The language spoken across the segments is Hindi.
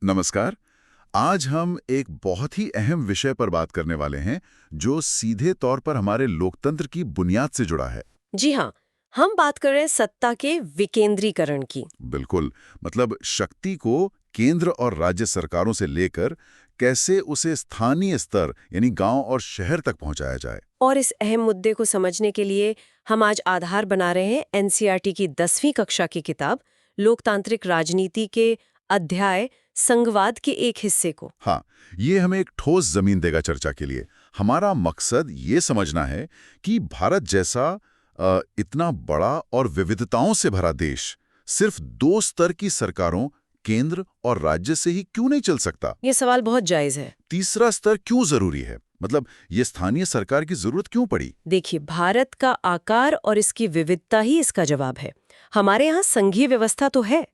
नमस्कार। आज हम एक बहुत ही अहम विषय पर बात करने वाले हैं जो सीधे तौर पर हमारे लोकतंत्र की बुनियाद से जुड़ा है। जी हाँ, हम बात कर रहे हैं सत्ता के विकेंद्रीकरण की। बिल्कुल। मतलब शक्ति को केंद्र और राज्य सरकारों से लेकर कैसे उसे स्थानीय स्तर यानी गांव और शहर तक पहुंचाया जाए। और इस अहम मुद्दे को समझने के लिए हम आज आधार बना रहे हैं एनसीईआरटी की 10वीं कक्षा की किताब लोकतांत्रिक राजनीति के अध्याय संघवाद के एक हिस्से को। हाँ, ये हमें एक ठोस जमीन देगा चर्चा के लिए। हमारा मकसद ये समझना है कि भारत जैसा इतना बड़ा और विविधताओं से भरा देश सिर्फ दो स्तर की सरकारों, केंद्र और राज्य से ही क्यों नहीं चल सकता। ये सवाल बहुत जायज है। तीसरा स्तर क्यों जरूरी है, मतलब ये स्थानीय सरकार की जरूरत क्यों पड़ी। देखिए, भारत का आकार और इसकी विविधता ही इसका जवाब है। हमारे यहाँ संघीय व्यवस्था तो है,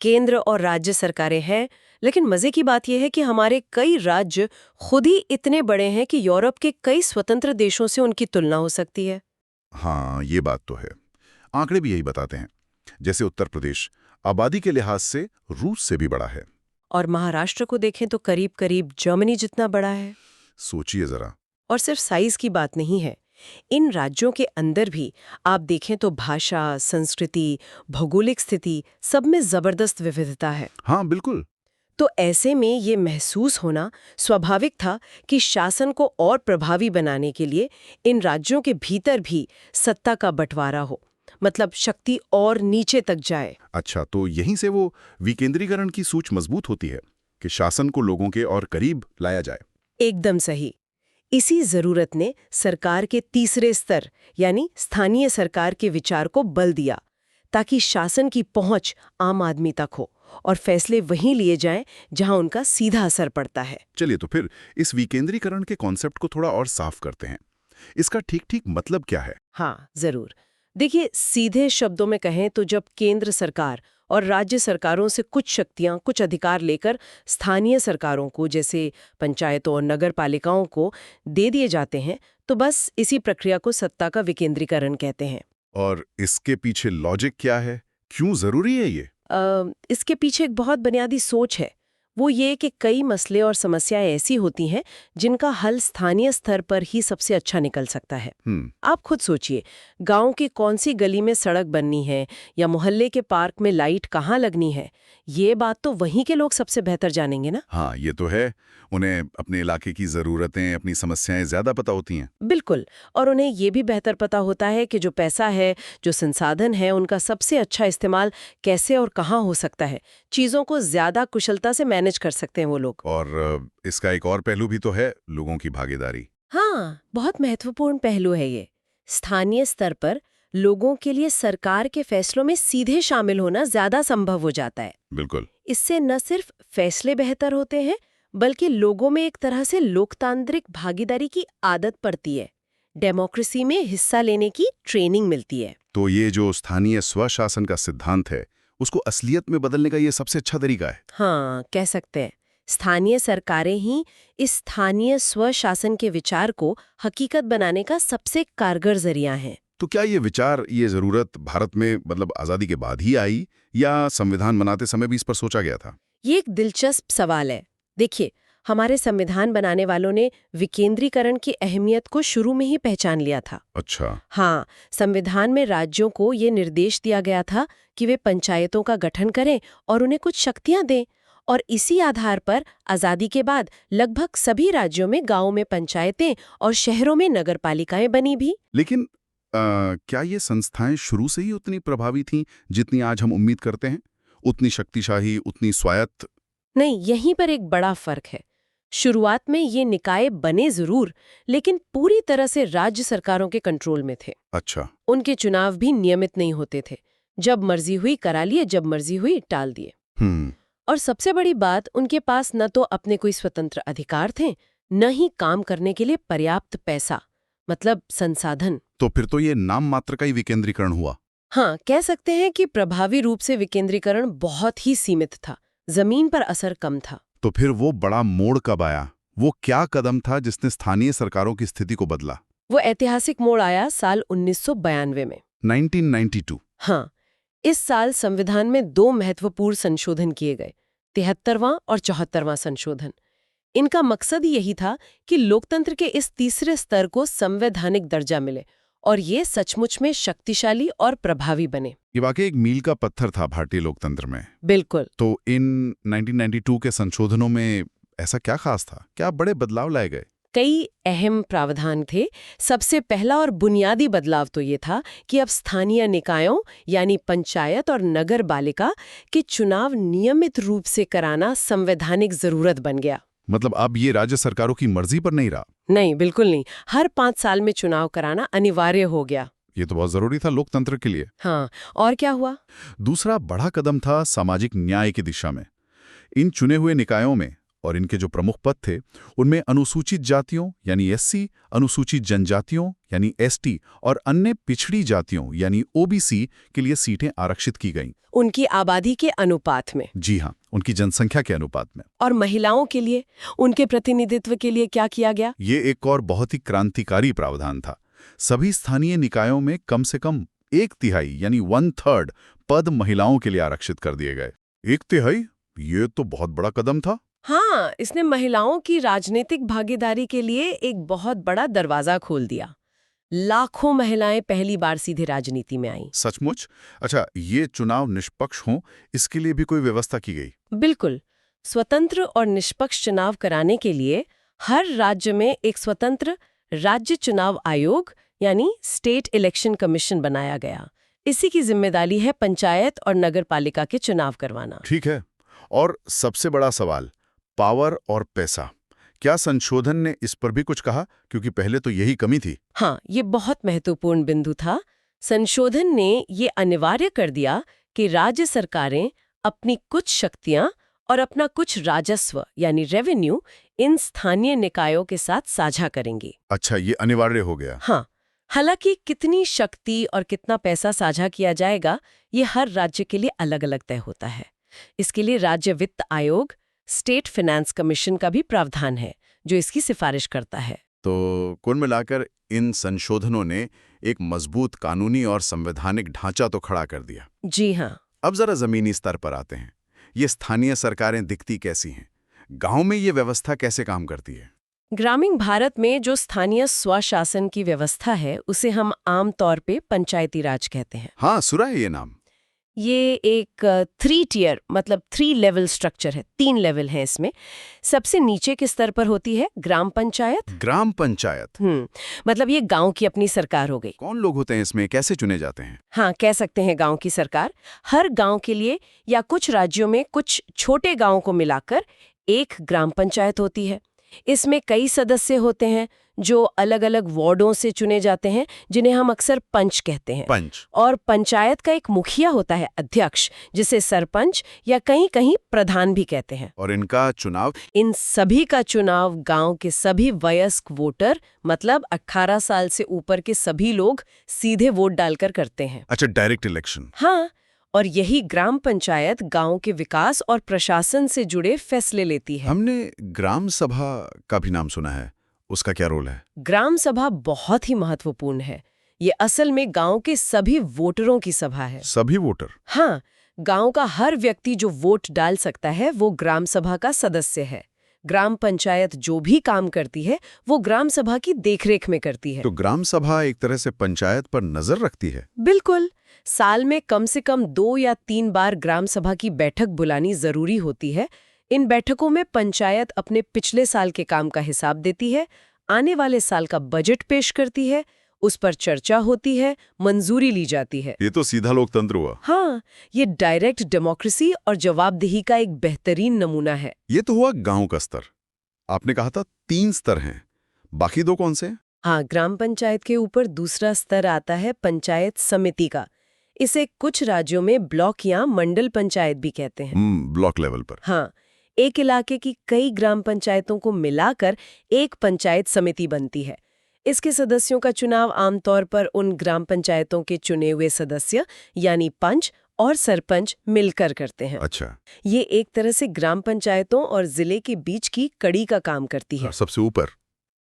केंद्र और राज्य सरकारें हैं, लेकिन मजे की बात यह है कि हमारे कई राज्य खुद ही इतने बड़े हैं कि यूरोप के कई स्वतंत्र देशों से उनकी तुलना हो सकती है। हाँ, ये बात तो है। आंकड़े भी यही बताते हैं। जैसे उत्तर प्रदेश आबादी के लिहाज से रूस से भी बड़ा है। और महाराष्ट्र को देखें तो करीब करीब जर्मनी जितना बड़ा है। सोचिए जरा। और सिर्फ साइज की बात नहीं है, इन राज्यों के अंदर भी आप देखें तो भाषा, संस्कृति, भौगोलिक स्थिति सब में जबरदस्त विविधता है। हाँ बिल्कुल। तो ऐसे में ये महसूस होना स्वाभाविक था कि शासन को और प्रभावी बनाने के लिए इन राज्यों के भीतर भी सत्ता का बंटवारा हो, मतलब शक्ति और नीचे तक जाए। अच्छा, तो यहीं से वो विकेंद्रीकरण की सूच मजबूत होती है कि शासन को लोगों के और करीब लाया जाए। एकदम सही। इसी जरूरत ने सरकार के तीसरे स्तर यानी स्थानीय सरकार के विचार को बल दिया, ताकि शासन की पहुंच आम आदमी तक हो और फैसले वहीं लिए जाएं जहां उनका सीधा असर पड़ता है। चलिए तो फिर इस विकेंद्रीकरण के कॉन्सेप्ट को थोड़ा और साफ करते हैं। इसका ठीक मतलब क्या है। हाँ, जरूर। देखिए, सीधे शब्दों में कहें तो जब केंद्र सरकार और राज्य सरकारों से कुछ शक्तियां, कुछ अधिकार लेकर स्थानीय सरकारों को, जैसे पंचायतों और नगर पालिकाओं को दे दिए जाते हैं, तो बस इसी प्रक्रिया को सत्ता का विकेंद्रीकरण कहते हैं। और इसके पीछे लॉजिक क्या है, क्यों जरूरी है ये। इसके पीछे एक बहुत बुनियादी सोच है। वो ये कि कई मसले और समस्याएं ऐसी होती हैं जिनका हल स्थानीय स्तर पर ही सबसे अच्छा निकल सकता है। आप खुद सोचिए, गांव की कौन सी गली में सड़क बननी है या मोहल्ले के पार्क में लाइट कहाँ लगनी है, ये बात तो वहीं के लोग सबसे बेहतर जानेंगे ना। हाँ, ये तो है। उन्हें अपने इलाके की जरूरतें, अपनी समस्याएं ज्यादा पता होती हैं। बिल्कुल। और उन्हें ये भी बेहतर पता होता है कि जो पैसा है, जो संसाधन है, उनका सबसे अच्छा इस्तेमाल कैसे और कहाँ हो सकता है। चीज़ों को ज़्यादा कुशलता से मैनेज कर सकते हैं वो लोग। और इसका एक और पहलू भी तो है, लोगों की भागीदारी। हाँ, बहुत महत्वपूर्ण पहलू है ये। स्थानीय स्तर पर लोगों के लिए सरकार के फैसलों में सीधे शामिल होना ज़्यादा संभव हो जाता है। बिल्कुल। इससे न सिर्फ फैसले बेहतर होते हैं, बल्कि लोगों में एक तरह से लोकतांत्रिक भागीदारी की आदत पड़ती है। डेमोक्रेसी में हिस्सा लेने की ट्रेनिंग मिलती है। तो ये जो स्थानीय स्वशासन का सिद्धांत है, उसको असलियत में बदलने का ये सबसे अच्छा तरीका है। हाँ, कह सकते हैं। स्थानीय सरकारें ही इस स्थानीय स्वशासन के विचार को हकीकत बनाने का सबसे कारगर जरिया हैं। तो क्या ये विचार, ये जरूरत भारत में मतलब आजादी के बाद ही आई या संविधान बनाते समय भी इस पर सोचा गया था। ये एक दिलचस्प सवाल है। देखिए, हमारे संविधान बनाने वालों ने विकेंद्रीकरण की अहमियत को शुरू में ही पहचान लिया था। अच्छा। हाँ, संविधान में राज्यों को ये निर्देश दिया गया था कि वे पंचायतों का गठन करें और उन्हें कुछ शक्तियां दें। और इसी आधार पर आजादी के बाद लगभग सभी राज्यों में गांवों में पंचायतें और शहरों में नगरपालिकाएं बनी भी। लेकिन क्या ये संस्थाएं शुरू से ही उतनी प्रभावी थीं जितनी आज हम उम्मीद करते हैं, उतनी शक्तिशाली, उतनी स्वायत्त। नहीं, यहीं पर एक बड़ा फर्क है। शुरुआत में ये निकाय बने जरूर, लेकिन पूरी तरह से राज्य सरकारों के कंट्रोल में थे। अच्छा। उनके चुनाव भी नियमित नहीं होते थे। जब मर्जी हुई करा लिए, जब मर्जी हुई टाल दिए। हम्म। और सबसे बड़ी बात, उनके पास न तो अपने कोई स्वतंत्र अधिकार थे, न ही काम करने के लिए पर्याप्त पैसा, मतलब संसाधन। तो फिर तो ये नाम मात्र का ही विकेंद्रीकरण हुआ। हाँ, कह सकते हैं कि प्रभावी रूप से विकेंद्रीकरण बहुत ही सीमित था। जमीन पर असर कम था। तो फिर वो बड़ा मोड़ कब आया, वो क्या कदम था जिसने स्थानीय सरकारों की स्थिति को बदला। वो ऐतिहासिक मोड़ आया साल 1992 में। 1992। हाँ, इस साल संविधान में 2 महत्वपूर्ण संशोधन किए गए। 73वां और 74वां संशोधन। इनका मकसद यही था कि लोकतंत्र के इस तीसरे स्तर को संवैधानिक दर्जा मिले और ये सचमुच में शक्तिशाली और प्रभावी बने। ये वाकई एक मील का पत्थर था भारतीय लोकतंत्र में। बिल्कुल। तो इन 1992 के संशोधनों में ऐसा क्या खास था? क्या बड़े बदलाव लाए गए? कई अहम प्रावधान थे। सबसे पहला और बुनियादी बदलाव तो ये था कि अब स्थानीय निकायों यानी पंचायत और नगर पालिका के चुनाव नियमित रूप से कराना संवैधानिक जरूरत बन गया। मतलब अब ये राज्य सरकारों की मर्जी पर नहीं रहा? नहीं, बिल्कुल नहीं। हर 5 साल में चुनाव कराना अनिवार्य हो गया। ये तो बहुत जरूरी था लोकतंत्र के लिए। हाँ, और क्या हुआ? दूसरा बड़ा कदम था सामाजिक न्याय की दिशा में। इन चुने हुए निकायों में और इनके जो प्रमुख पद थे उनमें अनुसूचित जातियों यानी एससी, अनुसूचित जनजातियों यानी एसटी और अन्य पिछड़ी जातियों यानी ओबीसी के लिए सीटें आरक्षित की गईं। उनकी आबादी के अनुपात में। जी हाँ, उनकी जनसंख्या के अनुपात में। और महिलाओं के लिए उनके प्रतिनिधित्व के लिए क्या किया गया? ये एक और बहुत ही क्रांतिकारी प्रावधान था। सभी स्थानीय निकायों में कम से कम 1/3 यानी 1/3 पद महिलाओं के लिए आरक्षित कर दिए गए। 1/3? ये तो बहुत बड़ा कदम था। हाँ, इसने महिलाओं की राजनीतिक भागीदारी के लिए एक बहुत बड़ा दरवाजा खोल दिया। लाखों महिलाएं पहली बार सीधे राजनीति में आईं। सचमुच? अच्छा, ये चुनाव निष्पक्ष हों इसके लिए भी कोई व्यवस्था की गई? बिल्कुल। स्वतंत्र और निष्पक्ष चुनाव कराने के लिए हर राज्य में एक स्वतंत्र राज्य चुनाव आयोग यानी स्टेट इलेक्शन कमीशन बनाया गया। इसी की जिम्मेदारी है पंचायत और नगर पालिका के चुनाव करवाना। ठीक है। और सबसे बड़ा सवाल, पावर और पैसा। क्या संशोधन ने इस पर भी कुछ कहा? क्योंकि पहले तो यही कमी थी। हाँ, ये बहुत महत्वपूर्ण बिंदु था। संशोधन ने ये अनिवार्य कर दिया कि राज्य सरकारें अपनी कुछ शक्तियां और अपना कुछ राजस्व यानी रेवेन्यू इन स्थानीय निकायों के साथ साझा करेंगी। अच्छा, ये अनिवार्य हो गया। हाँ, हालांकि कितनी शक्ति और कितना पैसा साझा किया जाएगा ये हर राज्य के लिए अलग-अलग तय होता है। इसके लिए राज्य वित्त आयोग, स्टेट फाइनेंस कमीशन का भी प्रावधान है जो इसकी सिफारिश करता है। तो कुल मिलाकर इन संशोधनों ने एक मजबूत कानूनी और संवैधानिक ढांचा तो खड़ा कर दिया। जी हाँ। अब जरा जमीनी स्तर पर आते हैं। ये स्थानीय सरकारें दिखती कैसी हैं? गांव में ये व्यवस्था कैसे काम करती है? ग्रामीण भारत में जो स्थानीय स्वशासन की व्यवस्था है उसे हम आम तौर पे पंचायती राज कहते हैं। हाँ, सुना है ये नाम। ये एक 3 टियर मतलब 3 लेवल स्ट्रक्चर है। 3 लेवल हैं इसमें। सबसे नीचे के स्तर पर होती है ग्राम पंचायत। ग्राम पंचायत? मतलब ये गांव की अपनी सरकार हो गई। कौन लोग होते हैं इसमें? कैसे चुने जाते हैं? हाँ, कह सकते हैं गांव की सरकार। हर गांव के लिए या कुछ राज्यों में कुछ छोटे गांवों को मिलाकर एक ग्राम पंचायत होती है। इसमें कई सदस्य होते हैं जो अलग-अलग वार्डों से चुने जाते हैं जिन्हें हम अक्सर पंच कहते हैं। पंच। और पंचायत का एक मुखिया होता है, अध्यक्ष, जिसे सरपंच या कहीं-कहीं प्रधान भी कहते हैं। और इनका चुनाव? इन सभी का चुनाव गांव के सभी वयस्क वोटर मतलब 18 साल से ऊपर के सभी लोग सीधे वोट डालकर करते हैं। अच्छा, डायरेक्ट इलेक्शन। हाँ, और यही ग्राम पंचायत गांव के विकास और प्रशासन से जुड़े फैसले लेती है। हमने ग्राम सभा का भी नाम सुना है, उसका क्या रोल है? ग्राम सभा बहुत ही महत्वपूर्ण है। ये असल में गांव के सभी वोटरों की सभा है। सभी वोटर? हाँ, गांव का हर व्यक्ति जो वोट डाल सकता है वो ग्राम सभा का सदस्य है। ग्राम पंचायत जो भी काम करती है वो ग्राम सभा की देखरेख में करती है। तो ग्राम सभा एक तरह से पंचायत पर नजर रखती है? बिल्कुल। साल में कम से कम 2 या 3 बार ग्राम सभा की बैठक बुलानी जरूरी होती है। इन बैठकों में पंचायत अपने पिछले साल के काम का हिसाब देती है, आने वाले साल का बजट पेश करती है, उस पर चर्चा होती है, मंजूरी ली जाती है। ये तो सीधा लोकतंत्र हुआ। हाँ, ये डायरेक्ट डेमोक्रेसी और जवाबदेही का एक बेहतरीन नमूना है। ये तो हुआ गांव का स्तर। आपने कहा था 3 स्तर हैं, बाकी 2 कौन से? हाँ, ग्राम पंचायत के ऊपर दूसरा स्तर आता है पंचायत समिति का। इसे कुछ राज्यों में ब्लॉक या मंडल पंचायत भी कहते हैं। ब्लॉक लेवल पर। हाँ, एक इलाके की कई ग्राम पंचायतों को मिलाकर एक पंचायत समिति बनती है। इसके सदस्यों का चुनाव आमतौर पर उन ग्राम पंचायतों के चुने हुए सदस्य यानी पंच और सरपंच मिलकर करते हैं। अच्छा। ये एक तरह से ग्राम पंचायतों और जिले के बीच की कड़ी का काम करती है। सबसे ऊपर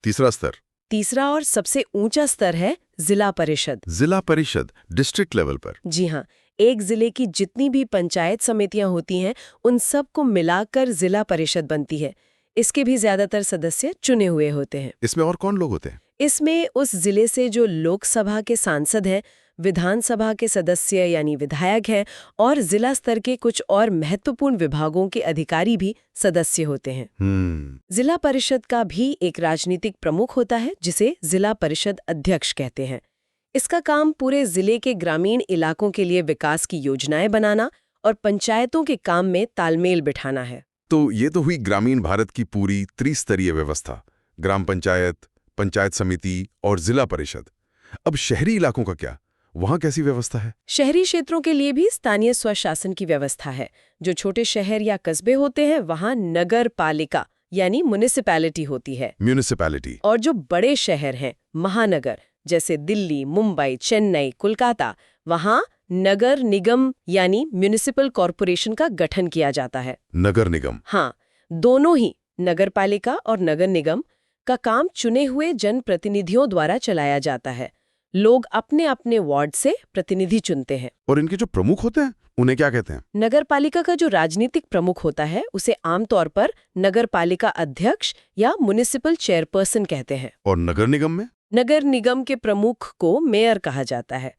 तीसरा स्तर? तीसरा और सबसे ऊंचा स्तर है जिला परिषद। जिला परिषद डिस्ट्रिक्ट लेवल पर? जी हाँ, एक जिले की जितनी भी पंचायत समितियां होती हैं उन सब को मिलाकर जिला परिषद बनती है। इसके भी ज्यादातर सदस्य चुने हुए होते हैं। इसमें और कौन लोग होते हैं? इसमें उस जिले से जो लोकसभा के सांसद हैं, विधानसभा के सदस्य यानी विधायक हैं और जिला स्तर के कुछ और महत्वपूर्ण विभागों के अधिकारी भी सदस्य होते हैं। जिला परिषद का भी एक राजनीतिक प्रमुख होता है जिसे जिला परिषद अध्यक्ष कहते हैं। इसका काम पूरे जिले के ग्रामीण इलाकों के लिए विकास की योजनाएं बनाना और पंचायतों के काम में तालमेल बिठाना है। तो ये तो हुई ग्रामीण भारत की पूरी त्रिस्तरीय व्यवस्था, ग्राम पंचायत, पंचायत समिति और जिला परिषद। अब शहरी इलाकों का क्या? वहां कैसी व्यवस्था है? शहरी क्षेत्रों के लिए भी स्थानीय स्वशासन की व्यवस्था है। जो छोटे शहर या कस्बे होते हैं वहां नगर पालिका यानी म्युनिसिपैलिटी होती है। म्युनिसिपैलिटी। और जो बड़े शहर हैं, महानगर, जैसे दिल्ली, मुंबई, चेन्नई, कोलकाता, वहां नगर निगम यानी म्युनिसिपल कॉरपोरेशन का गठन किया जाता है। नगर निगम। हाँ, दोनों ही नगर पालिका और नगर निगम का काम चुने हुए जनप्रतिनिधियों द्वारा चलाया जाता है। लोग अपने अपने वार्ड से प्रतिनिधि चुनते हैं। और इनके जो प्रमुख होते हैं उन्हें क्या कहते हैं? नगर पालिका का जो राजनीतिक प्रमुख होता है उसे आमतौर पर नगर पालिका अध्यक्ष या म्युनिसिपल चेयरपर्सन कहते हैं। और नगर निगम में? नगर निगम के प्रमुख को मेयर कहा जाता है।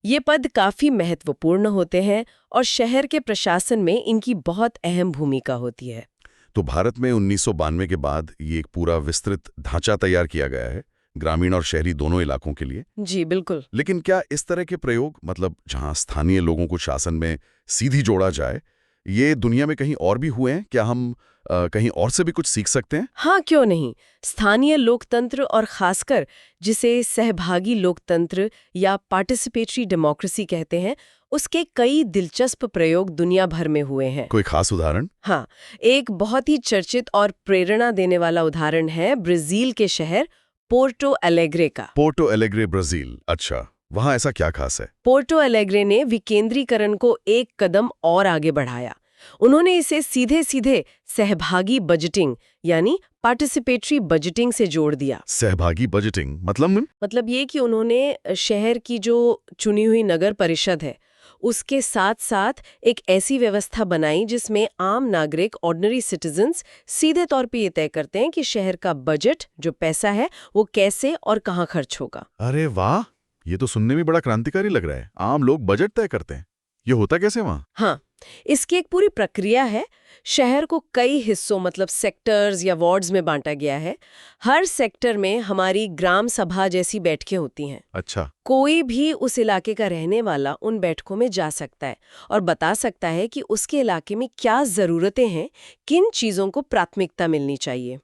ये पद काफी महत्वपूर्ण होते हैं और शहर के प्रशासन में इनकी बहुत अहम भूमिका होती है। तो भारत में 1992 के बाद ये एक पूरा विस्तृत ढांचा तैयार किया गया है ग्रामीण और शहरी दोनों इलाकों के लिए। जी बिल्कुल। लेकिन क्या इस तरह के प्रयोग, मतलब जहां स्थानीय लोगों को शासन में सीधी जोड़ा जाए, ये दुनिया में कहीं और भी हुए हैं? क्या हम कहीं और से भी कुछ सीख सकते हैं? हाँ, क्यों नहीं। स्थानीय लोकतंत्र और खासकर जिसे सहभागी लोकतंत्र या पार्टिसिपेटरी डेमोक्रेसी कहते हैं, उसके कई दिलचस्प प्रयोग दुनिया भर में हुए हैं। कोई खास उदाहरण? हाँ, एक बहुत ही चर्चित और प्रेरणा देने वाला उदाहरण है ब्राजील के शहर पोर्टो एलेग्रे का। Porto Alegre, Brazil. अच्छा, वहां ऐसा क्या खास है? पोर्टो एलेग्रे ने विकेंद्रीकरण को एक कदम और आगे बढ़ाया। उन्होंने इसे सीधे सीधे सहभागी बजटिंग यानी पार्टिसिपेटरी बजटिंग से जोड़ दिया। सहभागी बजटिंग मतलब ये कि उन्होंने शहर की जो चुनी हुई नगर परिषद है उसके साथ साथ एक ऐसी व्यवस्था बनाई जिसमें आम नागरिक, ऑर्डिनरी सिटीजन्स, सीधे तौर पे ये तय करते हैं कि शहर का बजट, जो पैसा है, वो कैसे और कहाँ खर्च होगा। अरे वाह, ये तो सुनने में बड़ा क्रांतिकारी लग रहा है। आम लोग बजट तय करते हैं। ये होता कैसे वहाँ? हाँ, इसकी एक पूरी प्रक्रिया है। शहर को कई हिस्सों मतलब सेक्टर्स या वार्ड्स में बांटा गया है। हर सेक्टर में हमारी ग्राम सभा जैसी बैठकें होती हैं। अच्छा। कोई भी उस इलाके का रहने वाला उन बैठकों में जा सकता है और बता सकता है कि उसके इलाके में क्या जरूरतें हैं, किन चीजों को प्राथमिकता मिलनी चाहिए।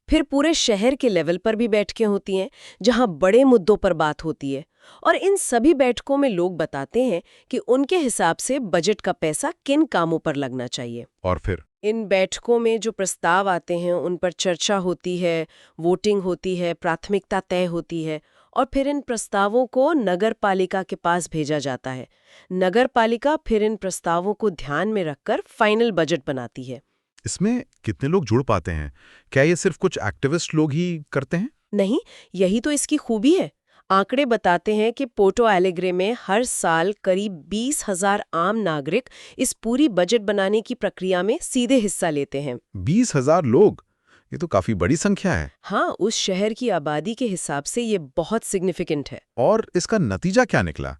फिर पूरे शहर के लेवल पर भी बैठकें होती हैं जहां बड़े मुद्दों पर बात होती है और इन सभी बैठकों में लोग बताते हैं कि उनके हिसाब से बजट का पैसा किन कामों पर लगना चाहिए। और फिर इन बैठकों में जो प्रस्ताव आते हैं उन पर चर्चा होती है, वोटिंग होती है, प्राथमिकता तय होती है और फिर इन प्रस्तावों को नगर पालिका के पास भेजा जाता है। नगर पालिका फिर इन प्रस्तावों को ध्यान में रखकर फाइनल बजट बनाती है। इसमें कितने लोग जुड़ पाते हैं? क्या ये सिर्फ कुछ एक्टिविस्ट लोग ही करते हैं? नहीं, यही तो इसकी खूबी है। आंकड़े बताते हैं कि पोर्टो एलेग्रे में हर साल करीब 20,000 आम नागरिक इस पूरी बजट बनाने की प्रक्रिया में सीधे हिस्सा लेते हैं। 20,000 लोग? ये तो काफी बड़ी संख्या है। हाँ, उस शहर की आबादी के हिसाब से ये बहुत सिग्निफिकेंट है। और इसका नतीजा क्या निकला?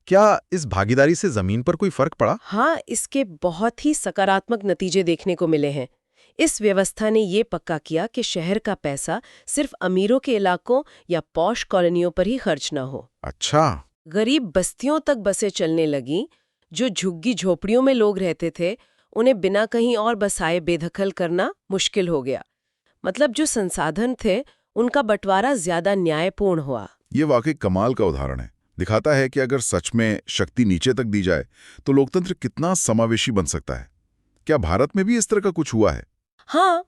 क्या इस भागीदारी से जमीन पर कोई फर्क पड़ा? हाँ, इसके बहुत ही सकारात्मक नतीजे देखने को मिले हैं। इस व्यवस्था ने ये पक्का किया कि शहर का पैसा सिर्फ अमीरों के इलाकों या पॉश कॉलोनियों पर ही खर्च ना हो। अच्छा। गरीब बस्तियों तक बसें चलने लगी। जो झुग्गी झोपड़ियों में लोग रहते थे उन्हें बिना कहीं और बसाए बेदखल करना मुश्किल हो गया। मतलब जो संसाधन थे उनका बंटवारा ज्यादा न्यायपूर्ण हुआ। ये वाकई कमाल का उदाहरण है। दिखाता है कि अगर सच में शक्ति नीचे तक दी जाए तो लोकतंत्र कितना समावेशी बन सकता है। क्या भारत में भी इस तरह का कुछ हुआ है? हाँ,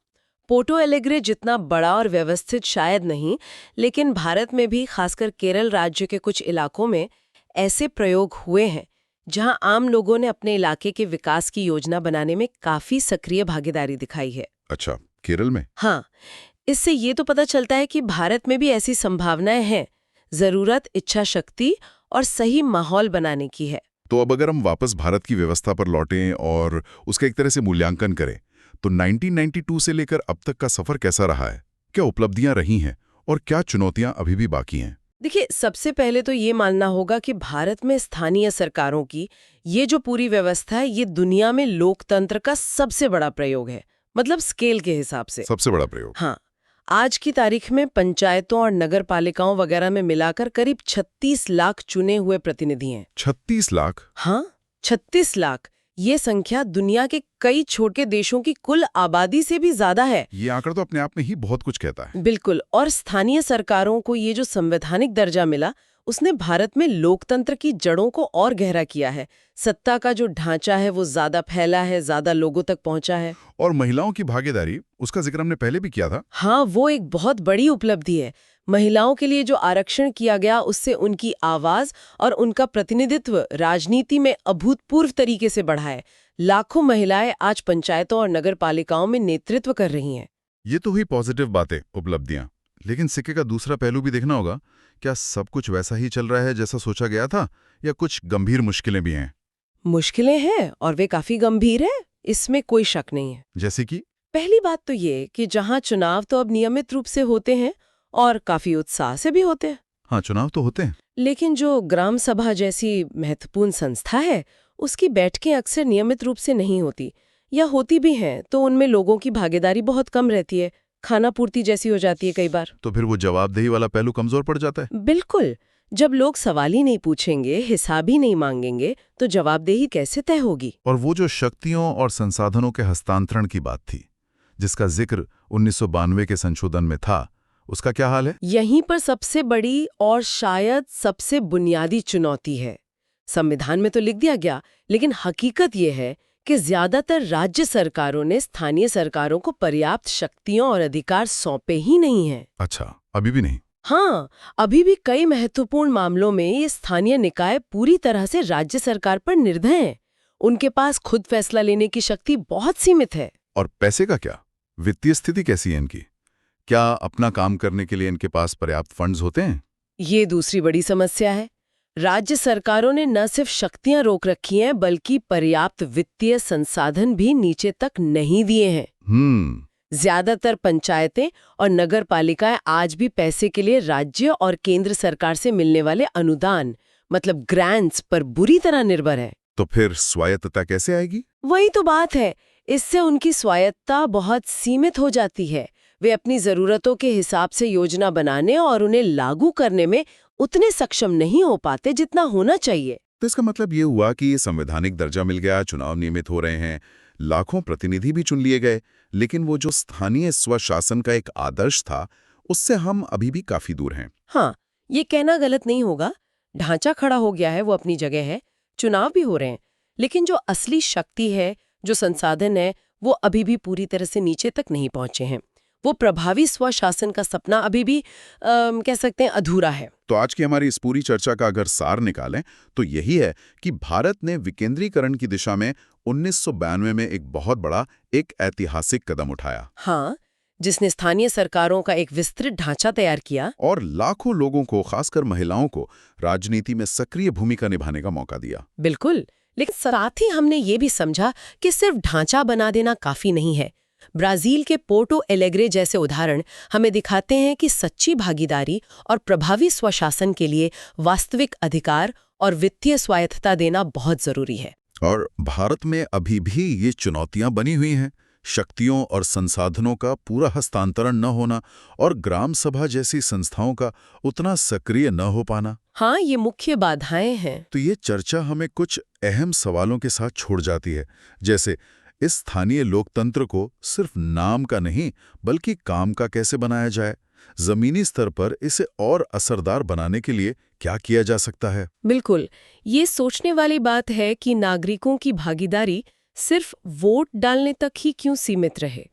पोर्टो एलेग्रे जितना बड़ा और व्यवस्थित शायद नहीं, लेकिन भारत में भी खासकर केरल राज्य के कुछ इलाकों में ऐसे प्रयोग हुए हैं जहां आम लोगों ने अपने इलाके के विकास की योजना बनाने में काफी सक्रिय भागीदारी दिखाई है। अच्छा, केरल में? हाँ, इससे ये तो पता चलता है कि भारत में भी ऐसी संभावनाएं हैं। जरूरत इच्छा शक्ति और सही माहौल बनाने की है। तो अब अगर हम वापस भारत की व्यवस्था पर लौटें और उसका एक तरह से मूल्यांकन करें, तो 1992 से लेकर अब तक का सफर कैसा रहा है? क्या उपलब्धियां रही हैं और क्या चुनौतियां अभी भी बाकी हैं? देखिए, सबसे पहले तो ये मानना होगा कि भारत में स्थानीय सरकारों की ये जो पूरी व्यवस्था है, ये दुनिया में लोकतंत्र का सबसे बड़ा प्रयोग है, मतलब स्केल के हिसाब से। सबसे बड़ा प्रयोग। हाँ, आज की तारीख में पंचायतों और नगर पालिकाओं वगैरह में मिलाकर करीब 36 लाख चुने हुए प्रतिनिधि हैं। 36 लाख? हाँ, 36 लाख। ये संख्या दुनिया के कई छोटे देशों की कुल आबादी से भी ज्यादा है। ये आंकड़ा तो अपने आप में ही बहुत कुछ कहता है। बिल्कुल। और स्थानीय सरकारों को ये जो संवैधानिक दर्जा मिला, उसने भारत में लोकतंत्र की जड़ों को और गहरा किया है। सत्ता का जो ढांचा है वो ज्यादा फैला है, ज्यादा लोगों तक पहुंचा है। और महिलाओं की भागीदारी, उसका जिक्र हमने पहले भी किया था। हाँ, वो एक बहुत बड़ी उपलब्धि है। महिलाओं के लिए जो आरक्षण किया गया, उससे उनकी आवाज और उनका प्रतिनिधित्व राजनीति में अभूतपूर्व तरीके से बढ़ा है। लाखों महिलाएं आज पंचायतों और नगर पालिकाओं में नेतृत्व कर रही हैं। ये तो हुई पॉजिटिव बातें, उपलब्धियां। लेकिन सिक्के का दूसरा पहलू भी देखना होगा। क्या सब कुछ वैसा ही चल रहा है जैसा सोचा गया था, या कुछ गंभीर मुश्किलें भी हैं? मुश्किलें हैं, और वे काफी गंभीर है, इसमें कोई शक नहीं है। जैसे कि? पहली बात तो ये कि जहां चुनाव तो अब नियमित रूप से होते हैं और काफी उत्साह से भी होते हैं, हाँ, चुनाव तो होते हैं, लेकिन जो ग्राम सभा जैसी महत्वपूर्ण संस्था है, उसकी बैठकें अक्सर नियमित रूप से नहीं होती, या होती भी हैं तो उनमें लोगों की भागीदारी बहुत कम रहती है। खाना पूर्ति जैसी हो जाती है कई बार। तो फिर वो जवाबदेही वाला पहलू कमजोर पड़ जाता है। बिल्कुल। जब लोग सवाल ही नहीं पूछेंगे, हिसाब ही नहीं मांगेंगे, तो जवाबदेही कैसे तय होगी? और वो जो शक्तियों और संसाधनों के हस्तांतरण की बात थी, जिसका जिक्र 1992 के संशोधन में था, उसका क्या हाल है? यहीं पर सबसे बड़ी और शायद सबसे बुनियादी चुनौती है। संविधान में तो लिख दिया गया, लेकिन हकीकत ये है कि ज्यादातर राज्य सरकारों ने स्थानीय सरकारों को पर्याप्त शक्तियों और अधिकार सौंपे ही नहीं हैं। अच्छा, अभी भी नहीं? हाँ, अभी भी कई महत्वपूर्ण मामलों में ये स्थानीय निकाय पूरी तरह से राज्य सरकार पर निर्भर हैं। उनके पास खुद फैसला लेने की शक्ति बहुत सीमित है। और पैसे का क्या? वित्तीय स्थिति कैसी है इनकी? क्या अपना काम करने के लिए इनके पास पर्याप्त फंड्स होते हैं? ये दूसरी बड़ी समस्या है। राज्य सरकारों ने न सिर्फ शक्तियां रोक रखी हैं, बल्कि पर्याप्त वित्तीय संसाधन भी नीचे तक नहीं दिए हैं। ज्यादातर पंचायतें और नगर पालिकाएं आज भी पैसे के लिए राज्य और केंद्र सरकार से मिलने वाले अनुदान, मतलब ग्रांट्स पर बुरी तरह निर्भर है। तो फिर स्वायत्तता कैसे आएगी? वही तो बात है। इससे उनकी स्वायत्तता बहुत सीमित हो जाती है। वे अपनी जरूरतों के हिसाब से योजना बनाने और उन्हें लागू करने में उतने सक्षम नहीं हो पाते जितना होना चाहिए। तो इसका मतलब ये हुआ कि संवैधानिक दर्जा मिल गया, चुनाव नियमित हो रहे हैं, लाखों प्रतिनिधि भी चुन लिए गए, लेकिन वो जो स्थानीय स्वशासन का एक आदर्श था, उससे हम अभी भी काफी दूर हैं। हाँ, ये कहना गलत नहीं होगा। ढांचा खड़ा हो गया है, वो अपनी जगह है, चुनाव भी हो रहे हैं, लेकिन जो असली शक्ति है, जो संसाधन है, वो अभी भी पूरी तरह से नीचे तक नहीं पहुंचे हैं। वो प्रभावी स्वशासन का सपना अभी भी कह सकते हैं अधूरा है। तो आज की हमारी इस पूरी चर्चा का अगर सार निकालें तो यही है कि भारत ने विकेंद्रीकरण की दिशा में 1992 में एक बहुत बड़ा, एक ऐतिहासिक कदम उठाया। हाँ, जिसने स्थानीय सरकारों का एक विस्तृत ढांचा तैयार किया और लाखों लोगों को, खासकर महिलाओं को, राजनीति में सक्रिय भूमिका निभाने का मौका दिया। बिल्कुल, लेकिन साथ ही हमने ये भी समझा कि सिर्फ ढांचा बना देना काफी नहीं है। ब्राजील के पोर्टो एलेग्रे जैसे उदाहरण हमें दिखाते हैं कि सच्ची भागीदारी और प्रभावी स्वशासन के लिए वास्तविक अधिकार और वित्तीय स्वायत्तता देना बहुत जरूरी है। और भारत में अभी भी ये चुनौतियां बनी हुई हैं। शक्तियों और संसाधनों का पूरा हस्तांतरण न होना और ग्राम सभा जैसी संस्थाओं का उतना सक्रिय न हो पाना। हाँ, ये मुख्य बाधाएं हैं। तो ये चर्चा हमें कुछ अहम सवालों के साथ छोड़ जाती है, जैसे इस स्थानीय लोकतंत्र को सिर्फ नाम का नहीं बल्कि काम का कैसे बनाया जाए। जमीनी स्तर पर इसे और असरदार बनाने के लिए क्या किया जा सकता है? बिल्कुल, ये सोचने वाली बात है कि नागरिकों की भागीदारी सिर्फ वोट डालने तक ही क्यों सीमित रहे।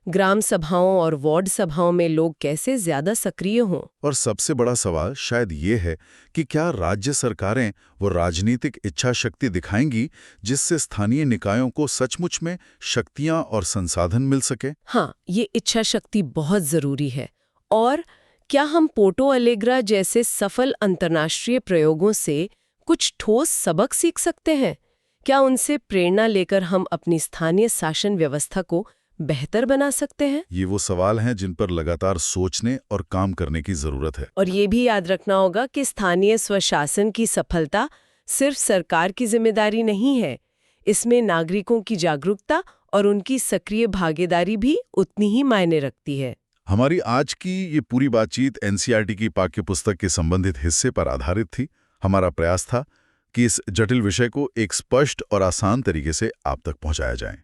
ग्राम सभाओं और वार्ड सभाओं में लोग कैसे ज्यादा सक्रिय हों। और सबसे बड़ा सवाल शायद ये है कि क्या राज्य सरकारें वो राजनीतिक इच्छा शक्ति दिखाएंगी जिससे स्थानीय निकायों को सचमुच में शक्तियां और संसाधन मिल सके? हाँ, ये इच्छा शक्ति बहुत जरूरी है। और क्या हम पोर्टो एलेग्रे जैसे सफल अंतर्राष्ट्रीय प्रयोगों से कुछ ठोस सबक सीख सकते हैं? क्या उनसे प्रेरणा लेकर हम अपनी स्थानीय शासन व्यवस्था को बेहतर बना सकते हैं? ये वो सवाल हैं जिन पर लगातार सोचने और काम करने की जरूरत है। और ये भी याद रखना होगा कि स्थानीय स्वशासन की सफलता सिर्फ सरकार की जिम्मेदारी नहीं है। इसमें नागरिकों की जागरूकता और उनकी सक्रिय भागीदारी भी उतनी ही मायने रखती है। हमारी आज की ये पूरी बातचीत एनसीईआरटी की पाठ्यपुस्तक के संबंधित हिस्से पर आधारित थी। हमारा प्रयास था कि इस जटिल विषय को एक स्पष्ट और आसान तरीके से आप तक पहुंचाया जाए।